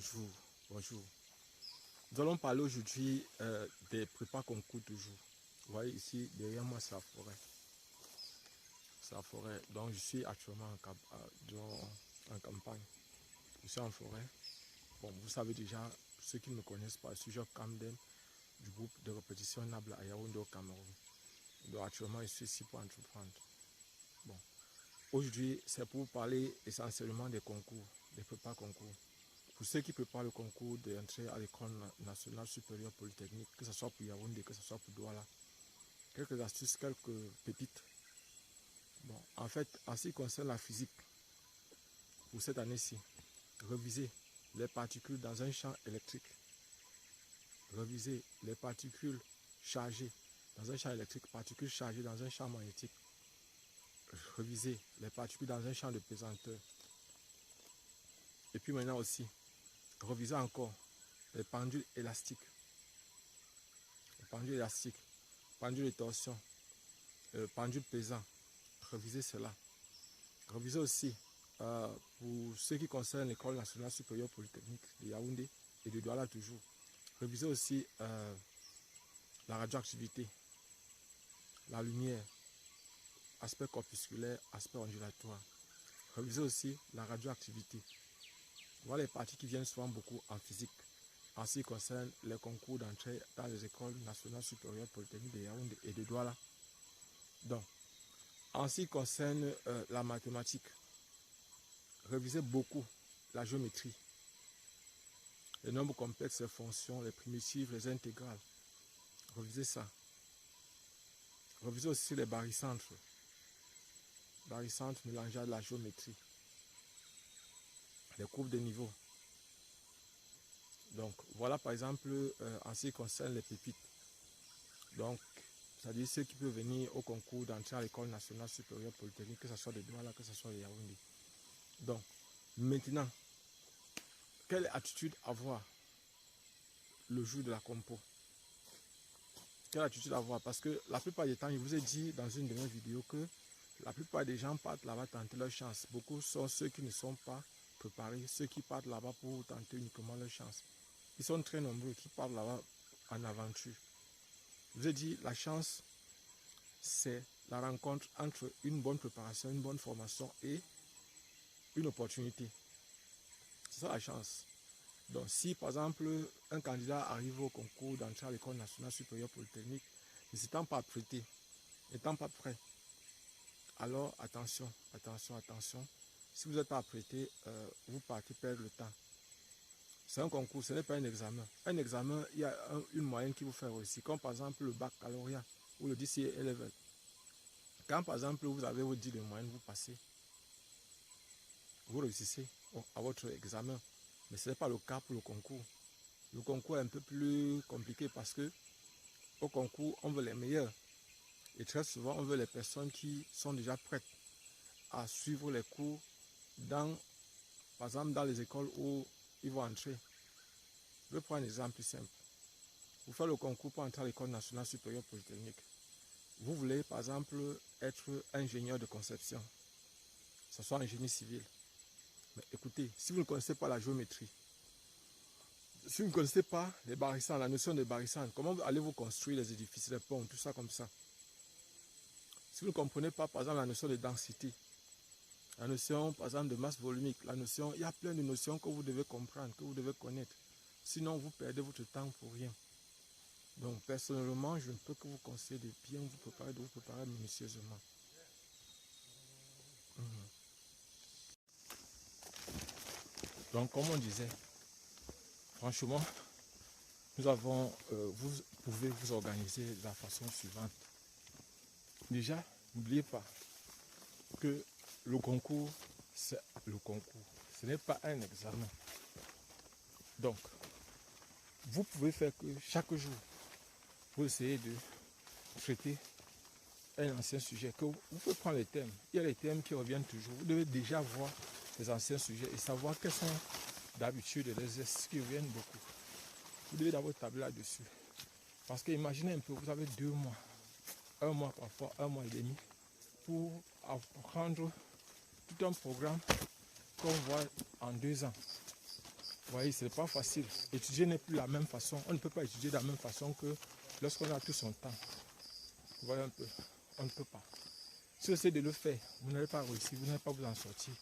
Bonjour, bonjour. Nous allons parler aujourd'hui des prépas concours toujours. Vous voyez ici, derrière moi, c'est la forêt. C'est la forêt. Donc, je suis actuellement en campagne. Je suis en forêt. Bon, vous savez déjà, ceux qui ne me connaissent pas, je suis Job Camden du groupe de répétition Nabla à Yaoundé au Cameroun. Donc, actuellement, je suis ici pour entreprendre. Bon. Aujourd'hui, c'est pour vous parler essentiellement des concours, des prépas concours. Pour ceux qui préparent le concours d'entrée à l'école nationale supérieure polytechnique, que ce soit pour Yaoundé, que ce soit pour Douala, quelques astuces, quelques pépites. Bon, en fait, en ce qui concerne la physique, pour cette année-ci, revisez les particules dans un champ électrique. Revisez les particules chargées dans un champ électrique, particules chargées dans un champ magnétique. Revisez les particules dans un champ de pesanteur. Et puis maintenant aussi, revisez encore les pendules élastiques. Les pendules élastiques, pendules de torsion, pendules pesants. Revisez cela. Revisez aussi pour ce qui concerne l'école nationale supérieure polytechnique de Yaoundé et de Douala toujours. Revisez aussi la radioactivité, la lumière, aspect corpusculaire, aspect ondulatoire. Revisez aussi la radioactivité. Voilà les parties qui viennent souvent beaucoup en physique en ce qui concerne les concours d'entrée dans les écoles nationales supérieures polytechniques de Yaoundé et de Douala. Donc, en ce qui concerne la mathématique, revisez beaucoup la géométrie, les nombres complexes, les fonctions, les primitives, les intégrales. Revisez ça. Revisez aussi les barycentres. Barycentres mélangés à de la géométrie. Les courbes de niveau. Donc, voilà par exemple en ce qui concerne les pépites. Donc, c'est-à-dire ceux qui peuvent venir au concours d'entrée à l'école nationale supérieure polytechnique, que ce soit de Douala, que ce soit de Yaoundé. Donc, maintenant, quelle attitude avoir le jour de la compo? Quelle attitude avoir? Parce que la plupart du temps, je vous ai dit dans une de mes vidéos que la plupart des gens partent là-bas tenter leur chance. Beaucoup sont ceux qui ne sont pas préparés, ceux qui partent là-bas pour tenter uniquement leur chance. Ils sont très nombreux qui partent là-bas en aventure. Je vous ai dit, la chance, c'est la rencontre entre une bonne préparation, une bonne formation et une opportunité. C'est ça la chance. Donc si par exemple un candidat arrive au concours d'entrée à l'école nationale supérieure polytechnique, ne s'étant pas prêté, n'étant pas prêt, alors attention, attention, attention. Si vous n'êtes pas prêté, vous partez perdre le temps. C'est un concours, ce n'est pas un examen. Un examen, il y a une moyenne qui vous fait réussir, comme par exemple le baccalauréat ou le DCE level. Quand par exemple vous avez vos 10 de moyenne, vous passez, vous réussissez à votre examen. Mais ce n'est pas le cas pour le concours. Le concours est un peu plus compliqué parce que au concours, on veut les meilleurs. Et très souvent, on veut les personnes qui sont déjà prêtes à suivre les cours par exemple, dans les écoles où ils vont entrer. Je vais prendre un exemple plus simple. Vous faites le concours pour entrer à l'école nationale supérieure polytechnique. Vous voulez, par exemple, être ingénieur de conception. Que ce soit un génie civil. Mais écoutez, si vous ne connaissez pas la géométrie, si vous ne connaissez pas les barycentres, la notion des barycentres, comment allez-vous construire les édifices, les ponts, tout ça comme ça? Si vous ne comprenez pas, par exemple, la notion de densité, la notion, par exemple, de masse volumique, la notion, il y a plein de notions que vous devez comprendre, que vous devez connaître. Sinon, vous perdez votre temps pour rien. Donc, personnellement, je ne peux que vous conseiller de bien vous préparer, de vous préparer minutieusement. Donc, comme on disait, franchement, vous pouvez vous organiser de la façon suivante. Déjà, n'oubliez pas que le concours, c'est le concours. Ce n'est pas un examen. Donc, vous pouvez faire que chaque jour, vous essayez de traiter un ancien sujet. Que vous pouvez prendre les thèmes. Il y a les thèmes qui reviennent toujours. Vous devez déjà voir les anciens sujets et savoir quels sont d'habitude les exercices qui reviennent beaucoup. Vous devez d'abord tabler là-dessus. Parce que imaginez un peu, vous avez 2 mois, 1 mois parfois, 1 mois et demi, pour apprendre tout un programme qu'on voit en 2 ans. voyez, ce n'est pas facile. Étudier n'est plus la même façon. On ne peut pas étudier de la même façon que lorsqu'on a tout son temps. Vous voyez un peu, on ne peut pas. Si vous essayez de le faire, vous n'allez pas réussir, vous n'allez pas vous en sortir.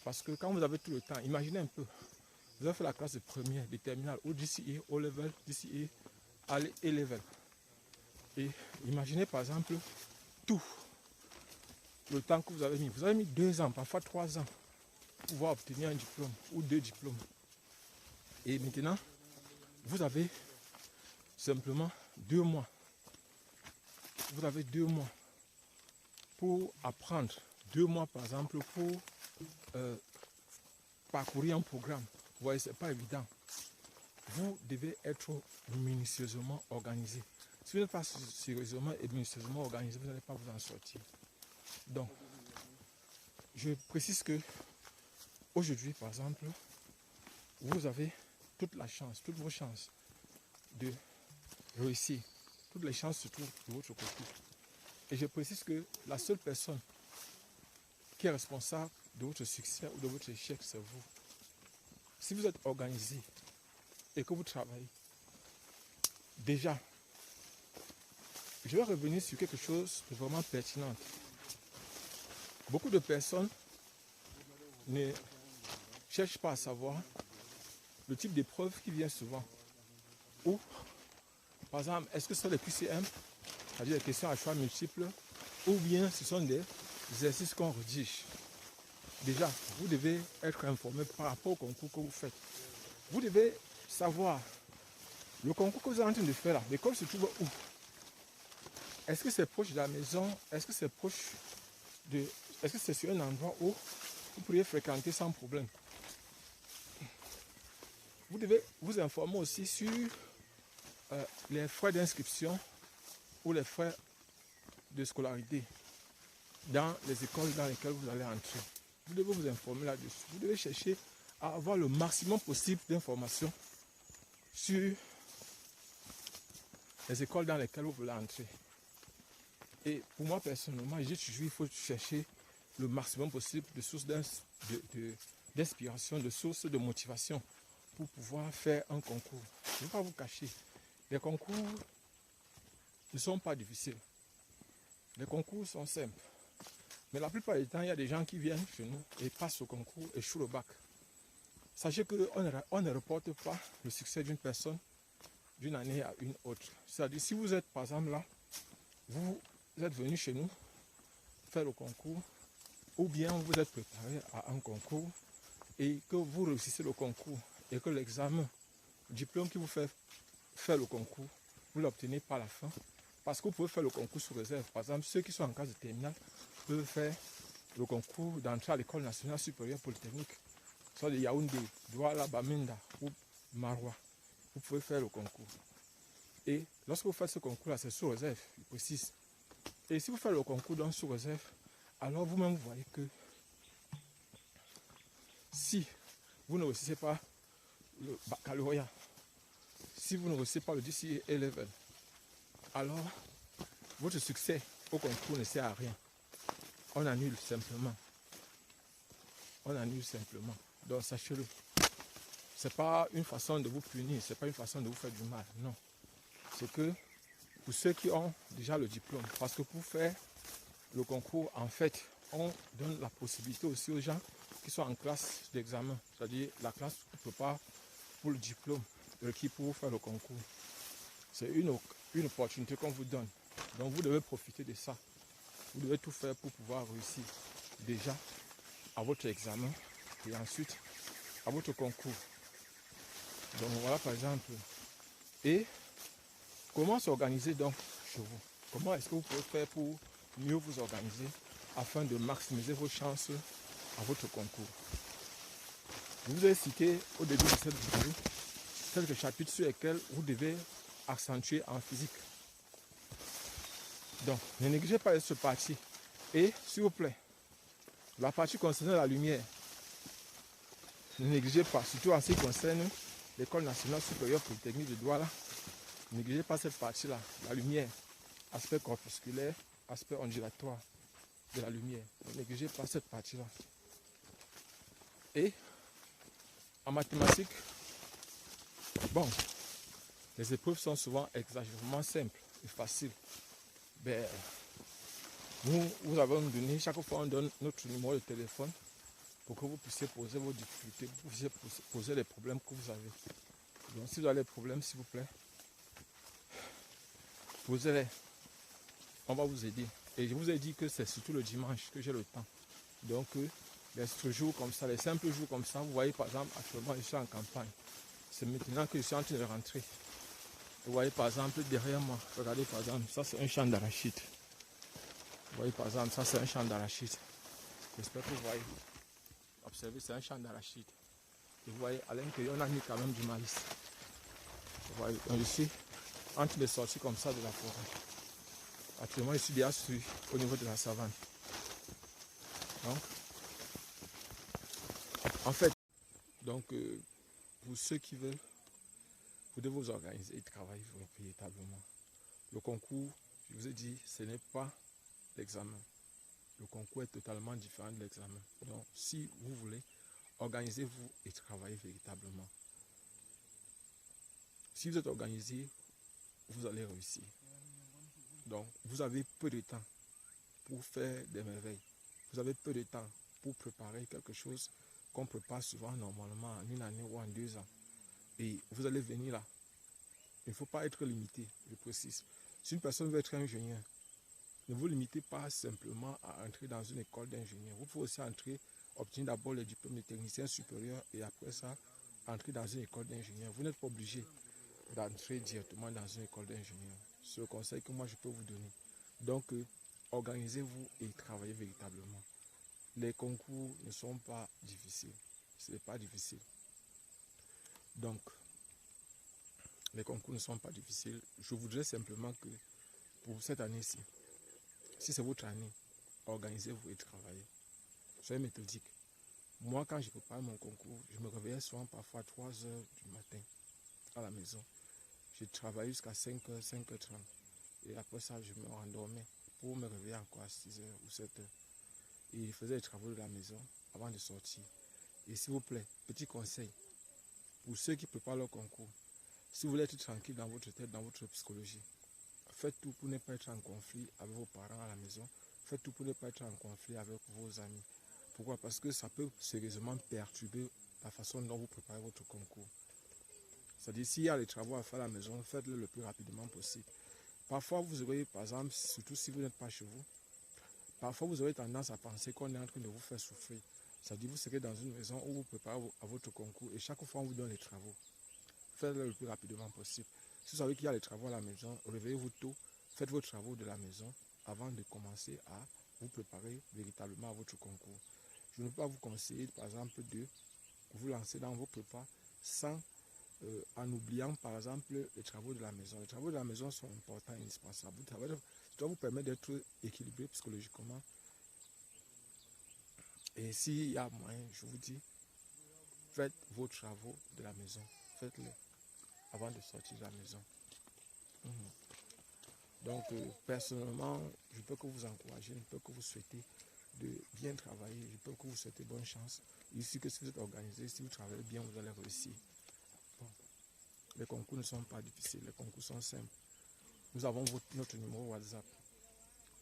Parce que quand vous avez tout le temps, imaginez un peu, vous avez fait la classe de première, de terminale, ou DCE, O-level, DCE, A-level. Et imaginez par exemple tout le temps que vous avez mis. Vous avez mis 2 ans, parfois 3 ans, pour pouvoir obtenir un diplôme ou 2 diplômes. Et maintenant, vous avez simplement 2 mois. Vous avez 2 mois pour apprendre. 2 mois par exemple pour parcourir un programme. Vous voyez, ce n'est pas évident. Vous devez être minutieusement organisé. Si vous n'êtes pas sérieusement et minutieusement organisé, vous n'allez pas vous en sortir. Donc, je précise que aujourd'hui, par exemple, vous avez toute la chance, toutes vos chances de réussir. Toutes les chances se trouvent de votre côté. Et je précise que la seule personne qui est responsable de votre succès ou de votre échec, c'est vous. Si vous êtes organisé et que vous travaillez, déjà, je vais revenir sur quelque chose de vraiment pertinent. Beaucoup de personnes ne cherchent pas à savoir le type d'épreuve qui vient souvent. Ou, par exemple, est-ce que ce sont les QCM, c'est-à-dire les questions à choix multiples, ou bien ce sont des exercices qu'on rédige. Déjà, vous devez être informé par rapport au concours que vous faites. Vous devez savoir le concours que vous êtes en train de faire là, l'école se trouve où? Est-ce que c'est proche de la maison? Est-ce que c'est proche de... Est-ce que c'est sur un endroit où vous pourriez fréquenter sans problème? Vous devez vous informer aussi sur les frais d'inscription ou les frais de scolarité dans les écoles dans lesquelles vous allez entrer. Vous devez vous informer là-dessus. Vous devez chercher à avoir le maximum possible d'informations sur les écoles dans lesquelles vous voulez entrer. Et pour moi personnellement, j'ai toujours il faut chercher le maximum possible de sources d'inspiration, de sources de motivation pour pouvoir faire un concours. Je ne vais pas vous cacher, les concours ne sont pas difficiles. Les concours sont simples. Mais la plupart du temps, il y a des gens qui viennent chez nous et passent au concours et échouent le bac. Sachez qu'on ne reporte pas le succès d'une personne d'une année à une autre. C'est-à-dire, si vous êtes par exemple là, vous êtes venu chez nous faire le concours, ou bien vous êtes préparé à un concours et que vous réussissez le concours et que l'examen, le diplôme qui vous fait faire le concours, vous l'obtenez par la fin. Parce que vous pouvez faire le concours sous réserve. Par exemple, ceux qui sont en classe de terminale peuvent faire le concours d'entrée à l'école nationale supérieure polytechnique, soit de Yaoundé, Douala, Bamenda ou Maroua. Vous pouvez faire le concours. Et lorsque vous faites ce concours-là, c'est sous réserve, je précise. Et si vous faites le concours donc sous réserve, alors vous-même vous voyez que si vous ne réussissez pas le baccalauréat, si vous ne réussissez pas le DCE A-level, alors votre succès au concours ne sert à rien. On annule simplement. On annule simplement. Donc sachez-le. Ce n'est pas une façon de vous punir, ce n'est pas une façon de vous faire du mal. Non. C'est que pour ceux qui ont déjà le diplôme, parce que pour faire le concours, en fait, on donne la possibilité aussi aux gens qui sont en classe d'examen, c'est-à-dire la classe qui prépare pour le diplôme requis pour faire le concours. C'est une opportunité qu'on vous donne. Donc vous devez profiter de ça. Vous devez tout faire pour pouvoir réussir déjà à votre examen et ensuite à votre concours. Donc voilà par exemple. Et comment s'organiser donc chez vous? Comment est-ce que vous pouvez faire pour mieux vous organiser afin de maximiser vos chances à votre concours? Je vous ai cité au début de cette vidéo quelques chapitres sur lesquels vous devez accentuer en physique. Donc, ne négligez pas cette partie. Et, s'il vous plaît, la partie concernant la lumière, ne négligez pas, surtout en ce qui concerne l'école nationale supérieure polytechnique de Douala. Ne négligez pas cette partie-là, la lumière, aspect corpusculaire, aspect ondulatoire de la lumière. Ne négligez pas cette partie-là. Et, en mathématiques, Bon, les épreuves sont souvent exagérément simples et faciles. Ben, vous avez donné, chaque fois on donne notre numéro de téléphone pour que vous puissiez poser vos difficultés, vous puissiez poser les problèmes que vous avez. Donc si vous avez des problèmes, s'il vous plaît, posez-les. On va vous aider. Et je vous ai dit que c'est surtout le dimanche que j'ai le temps. Donc, les jours comme ça, les simples jours comme ça, vous voyez par exemple, actuellement je suis en campagne. C'est maintenant que je suis en train de rentrer. Vous voyez par exemple derrière moi, regardez par exemple, ça c'est un champ d'arachide. Vous voyez par exemple, ça c'est un champ d'arachide. J'espère que vous voyez. Observez, c'est un champ d'arachide. Et vous voyez, à l'intérieur, on a mis quand même du maïs. Vous voyez, donc je suis en train de sortir comme ça de la forêt. Actuellement, je suis bien sûr au niveau de la savane. Donc, en fait, pour ceux qui veulent, vous devez vous organiser et travailler véritablement. Le concours, je vous ai dit, ce n'est pas l'examen. Le concours est totalement différent de l'examen. Donc, si vous voulez, organisez-vous et travaillez véritablement. Si vous êtes organisé, vous allez réussir. Donc, vous avez peu de temps pour faire des merveilles. Vous avez peu de temps pour préparer quelque chose qu'on prépare souvent normalement en une année ou en 2 ans. Et vous allez venir là. Il ne faut pas être limité, je précise. Si une personne veut être ingénieur, ne vous limitez pas simplement à entrer dans une école d'ingénieur. Vous pouvez aussi entrer, obtenir d'abord le diplôme de technicien supérieur et après ça, entrer dans une école d'ingénieur. Vous n'êtes pas obligé d'entrer directement dans une école d'ingénieur. C'est le conseil que moi je peux vous donner. Donc, organisez-vous et travaillez véritablement. Les concours ne sont pas difficiles. Ce n'est pas difficile. Donc, les concours ne sont pas difficiles. Je voudrais simplement que pour cette année-ci, si c'est votre année, organisez-vous et travaillez. Soyez méthodique. Moi, quand je prépare mon concours, je me réveillais souvent parfois à 3 heures du matin à la maison. Je travaillais jusqu'à 5h, 5h30. Et après ça, je me rendormais pour me réveiller encore à 6h ou 7h. Et je faisais les travaux de la maison avant de sortir. Et s'il vous plaît, petit conseil, pour ceux qui préparent leur concours, si vous voulez être tranquille dans votre tête, dans votre psychologie, faites tout pour ne pas être en conflit avec vos parents à la maison. Faites tout pour ne pas être en conflit avec vos amis. Pourquoi? Parce que ça peut sérieusement perturber la façon dont vous préparez votre concours. C'est-à-dire, s'il y a des travaux à faire à la maison, faites-le le plus rapidement possible. Parfois, vous aurez, par exemple, surtout si vous n'êtes pas chez vous, parfois vous aurez tendance à penser qu'on est en train de vous faire souffrir. C'est-à-dire, vous serez dans une maison où vous préparez à votre concours et chaque fois on vous donne les travaux. Faites-le le plus rapidement possible. Si vous savez qu'il y a les travaux à la maison, réveillez-vous tôt, faites vos travaux de la maison avant de commencer à vous préparer véritablement à votre concours. Je ne peux pas vous conseiller, par exemple, de vous lancer dans vos prépas sans, en oubliant, par exemple, les travaux de la maison. Les travaux de la maison sont importants et indispensables. Ça doit vous permettre d'être équilibré psychologiquement. Et s'il y a moyen, je vous dis, faites vos travaux de la maison. Faites-les avant de sortir de la maison. Donc, personnellement, je peux que vous encourager, je peux que vous souhaiter de bien travailler, je peux que vous souhaiter bonne chance. Ici, que si vous êtes organisé, si vous travaillez bien, vous allez réussir. Bon. Les concours ne sont pas difficiles, les concours sont simples. Nous avons notre numéro WhatsApp.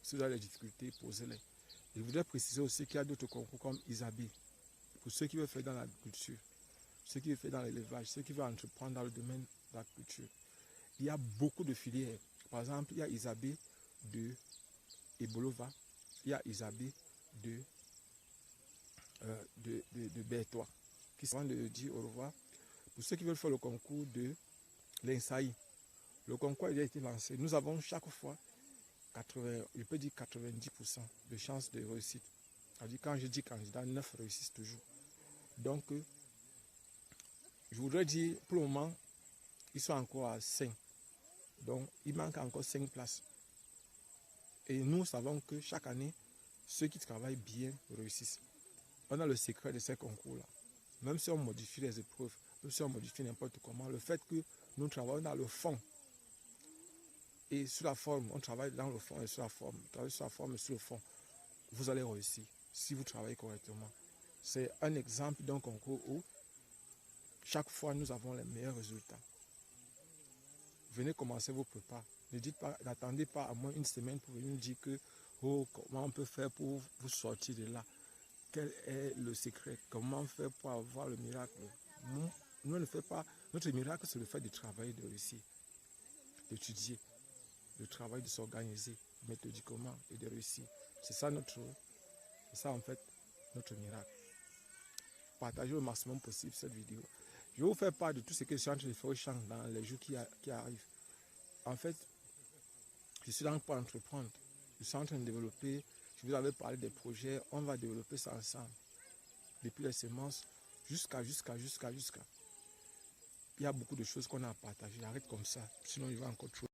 Si vous avez des difficultés, posez-les. Je voudrais préciser aussi qu'il y a d'autres concours comme Isabelle. Pour ceux qui veulent faire dans l'agriculture, ceux qui veulent faire dans l'élevage, ceux qui veulent entreprendre dans le domaine de l'agriculture. Il y a beaucoup de filières. Par exemple, il y a Isabelle de Ebolova, il y a Isabelle de Bertois, qui sont de dire au revoir. Pour ceux qui veulent faire le concours de l'INSAI, le concours a déjà été lancé. Nous avons chaque fois 90% de chances de réussite. C'est-à-dire, quand je dis candidat, 9 réussissent toujours. Donc, je voudrais dire, pour le moment, ils sont encore à 5. Donc, il manque encore 5 places. Et nous savons que chaque année, ceux qui travaillent bien réussissent. On a le secret de ces concours-là. Même si on modifie les épreuves, même si on modifie n'importe comment, le fait que nous travaillons dans le fond et sur la forme, on travaille dans le fond et sur la forme, on travaille sur la forme et sur le fond, vous allez réussir si vous travaillez correctement. C'est un exemple d'un concours où chaque fois nous avons les meilleurs résultats. venez commencer vos prépas. Ne dites pas, n'attendez pas à moins une semaine pour venir dire que, oh, comment on peut faire pour vous sortir de là? Quel est le secret? Comment faire pour avoir le miracle? Nous ne faisons pas, notre miracle, c'est le fait de travailler, de réussir, d'étudier, de travailler, de s'organiser méthodiquement et de réussir. C'est ça en fait notre miracle. Partagez au maximum possible cette vidéo. Je vais vous faire part de tout ce que je suis en train de faire au champ dans les jours qui arrivent. En fait, je suis dans le point d'entreprendre. Je suis en train de développer. Je vous avais parlé des projets. On va développer ça ensemble. Depuis les semences jusqu'à. Il y a beaucoup de choses qu'on a à partager. Arrête comme ça. Sinon, il va encore trop.